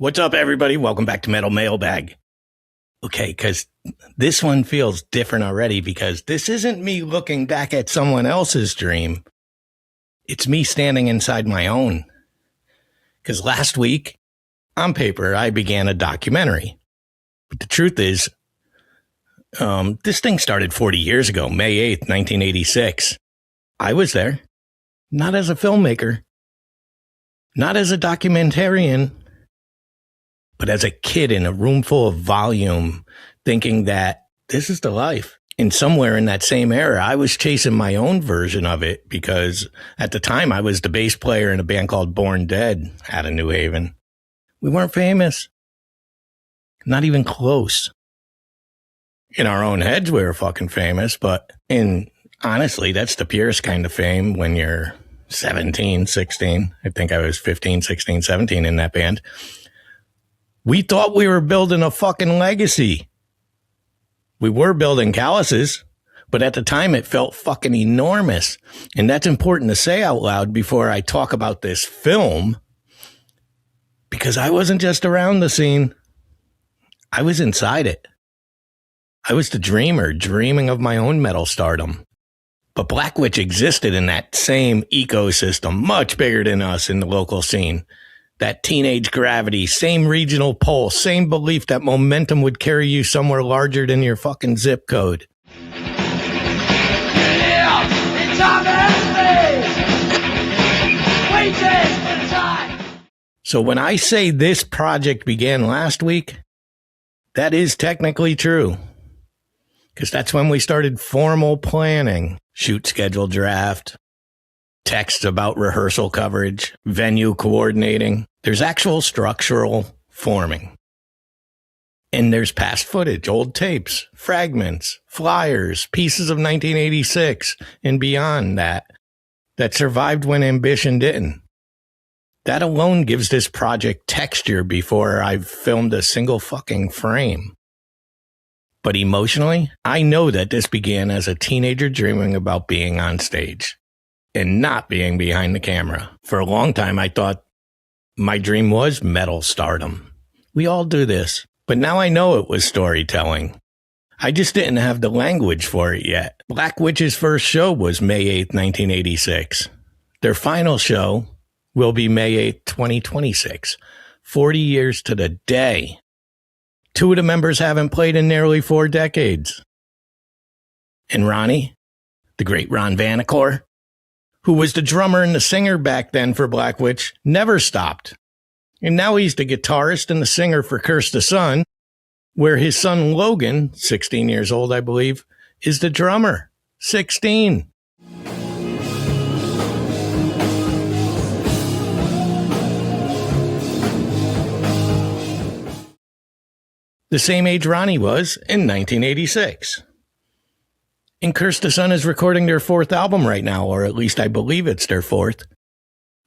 What's up, everybody? Welcome back to Metal Mailbag. Okay, because this one feels different already because this isn't me looking back at someone else's dream. It's me standing inside my own. Because last week, on paper, I began a documentary. But the truth is, this thing started 40 years ago, May 8th, 1986. I was there, not as a filmmaker, not as a documentarian, but as a kid in a room full of volume, thinking that this is the life. And somewhere in that same era, I was chasing my own version of it because at the time I was the bass player in a band called Born Dead out of New Haven. We weren't famous. Not even close. In our own heads, we were fucking famous, but honestly, that's the purest kind of fame when you're 17, 16. I think I was 15, 16, 17 in that band. We thought we were building a fucking legacy. We were building calluses, but at the time it felt fucking enormous. And that's important to say out loud before I talk about this film, because I wasn't just around the scene. I was inside it. I was the dreamer, dreaming of my own metal stardom. But Black Wytche existed in that same ecosystem, much bigger than us in the local scene. That teenage gravity, same regional pulse, same belief that momentum would carry you somewhere larger than your fucking zip code. So when I say this project began last week, that is technically true. Because that's when we started formal planning, shoot schedule draft, texts about rehearsal coverage, venue coordinating. There's actual structural forming. And there's past footage, old tapes, fragments, flyers, pieces of 1986 and beyond that survived when ambition didn't. That alone gives this project texture before I've filmed a single fucking frame. But emotionally, I know that this began as a teenager dreaming about being on stage and not being behind the camera. For a long time, I thought my dream was metal stardom. We all do this, but now I know it was storytelling. I just didn't have the language for it yet. Black Wytche's first show was May 8th, 1986. Their final show will be May 8th, 2026. 40 years to the day. Two of the members haven't played in nearly 4 decades. And Ronny, the great Ron Vanacore, who was the drummer and the singer back then for Black Wytche, never stopped. And now he's the guitarist and the singer for Curse the Sun, where his son Logan, 16 years old, I believe, is the drummer. 16. The same age Ronny was in 1986. And Curse the Sun is recording their 4th album right now, or at least I believe it's their 4th.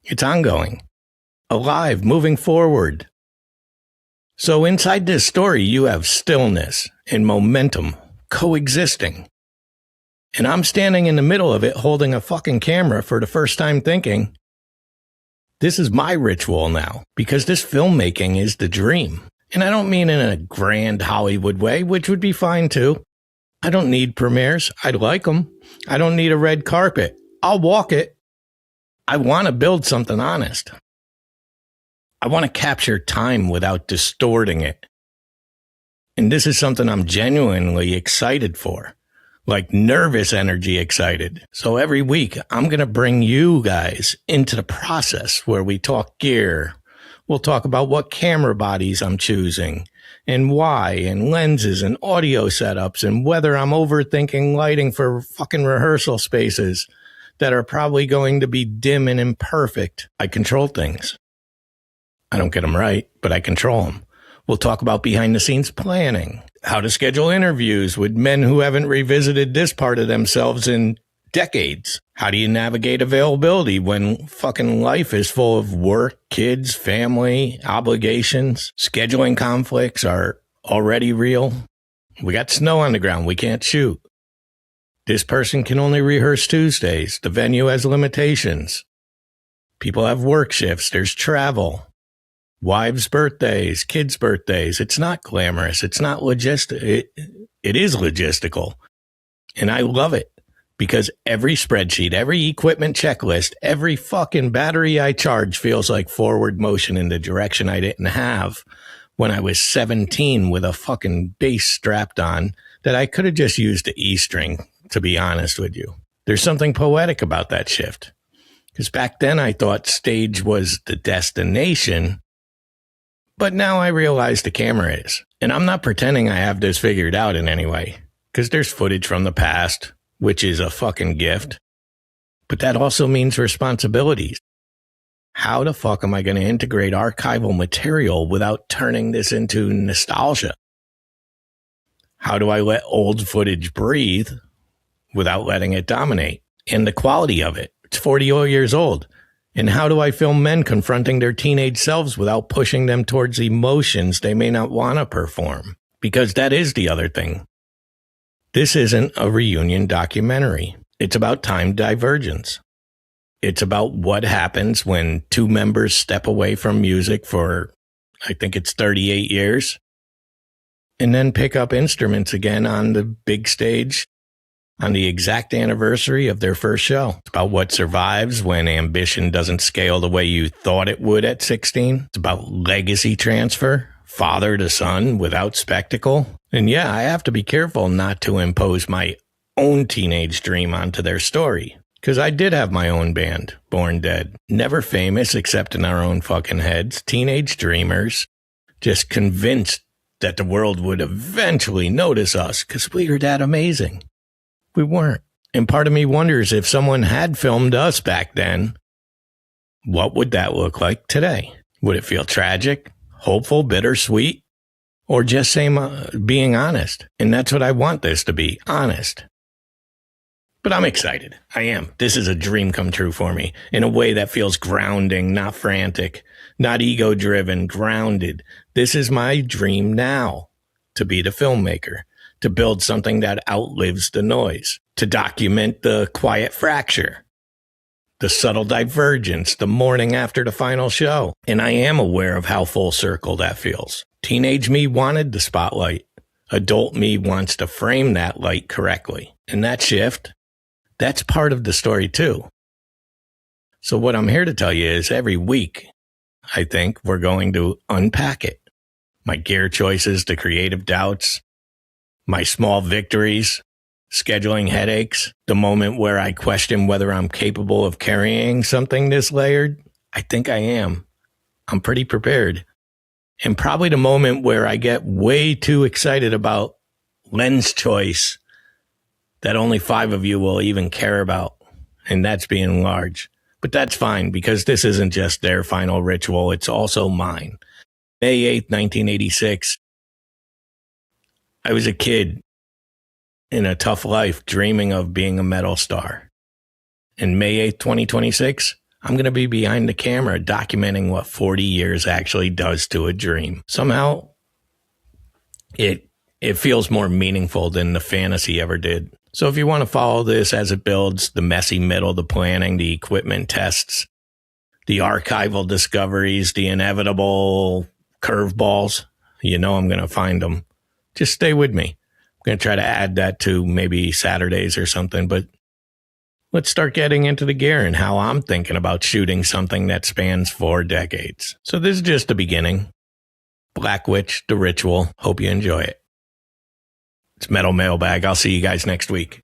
It's ongoing, alive, moving forward. So inside this story, you have stillness and momentum coexisting. And I'm standing in the middle of it holding a fucking camera for the first time thinking, this is my ritual now, because this filmmaking is the dream. And I don't mean in a grand Hollywood way, which would be fine too. I don't need premieres. I'd like them. I don't need a red carpet. I'll walk it. I want to build something honest. I want to capture time without distorting it. And this is something I'm genuinely excited for. Like nervous energy excited. So every week, I'm going to bring you guys into the process where we talk gear. We'll talk about what camera bodies I'm choosing and why, and lenses and audio setups, and whether I'm overthinking lighting for fucking rehearsal spaces that are probably going to be dim and imperfect. I control things. I don't get them right, but I control them. We'll talk about behind the scenes planning, how to schedule interviews with men who haven't revisited this part of themselves in decades. How do you navigate availability when fucking life is full of work, kids, family, obligations? Scheduling conflicts are already real. We got snow on the ground. We can't shoot. This person can only rehearse Tuesdays. The venue has limitations. People have work shifts. There's travel. Wives' birthdays, kids' birthdays. It's not glamorous. It's not logistic. It is logistical. And I love it because every spreadsheet, every equipment checklist, every fucking battery I charge feels like forward motion in the direction I didn't have when I was 17 with a fucking bass strapped on that I could have just used the E string, to be honest with you. There's something poetic about that shift. Because back then I thought stage was the destination, but now I realize the camera is. And I'm not pretending I have this figured out in any way, because there's footage from the past, which is a fucking gift. But that also means responsibilities. How the fuck am I going to integrate archival material without turning this into nostalgia? How do I let old footage breathe without letting it dominate? And the quality of it. It's 40 years old. And how do I film men confronting their teenage selves without pushing them towards emotions they may not want to perform? Because that is the other thing. This isn't a reunion documentary. It's about time divergence. It's about what happens when two members step away from music for, I think it's 38 years, and then pick up instruments again on the big stage on the exact anniversary of their first show. It's about what survives when ambition doesn't scale the way you thought it would at 16. It's about legacy transfer, father to son without spectacle. And yeah, I have to be careful not to impose my own teenage dream onto their story. Because I did have my own band, Born Dead. Never famous except in our own fucking heads. Teenage dreamers, just convinced that the world would eventually notice us because we were that amazing. We weren't. And part of me wonders if someone had filmed us back then, what would that look like today? Would it feel tragic, hopeful, bittersweet, or just being honest? And that's what I want this to be, honest. But I'm excited. I am. This is a dream come true for me in a way that feels grounding, not frantic, not ego-driven, grounded. This is my dream now, to be the filmmaker, to build something that outlives the noise, to document the quiet fracture, the subtle divergence, the morning after the final show. And I am aware of how full circle that feels. Teenage me wanted the spotlight. Adult me wants to frame that light correctly. And that shift, that's part of the story too. So what I'm here to tell you is every week, I think we're going to unpack it. My gear choices, the creative doubts, my small victories, scheduling headaches, the moment where I question whether I'm capable of carrying something this layered. I think I am. I'm pretty prepared. And probably the moment where I get way too excited about lens choice that only 5 of you will even care about, and that's being large. But that's fine, because this isn't just their final ritual, it's also mine. May 8th, 1986, I was a kid in a tough life dreaming of being a metal star. And May 8th, 2026, I'm going to be behind the camera documenting what 40 years actually does to a dream. Somehow, it feels more meaningful than the fantasy ever did. So if you want to follow this as it builds, the messy middle, the planning, the equipment tests, the archival discoveries, the inevitable curveballs, you know I'm going to find them. Just stay with me. I'm going to try to add that to maybe Saturdays or something, but let's start getting into the gear and how I'm thinking about shooting something that spans 4 decades. So this is just the beginning. Black Wytche, The Ritual. Hope you enjoy it. It's Metal Mailbag. I'll see you guys next week.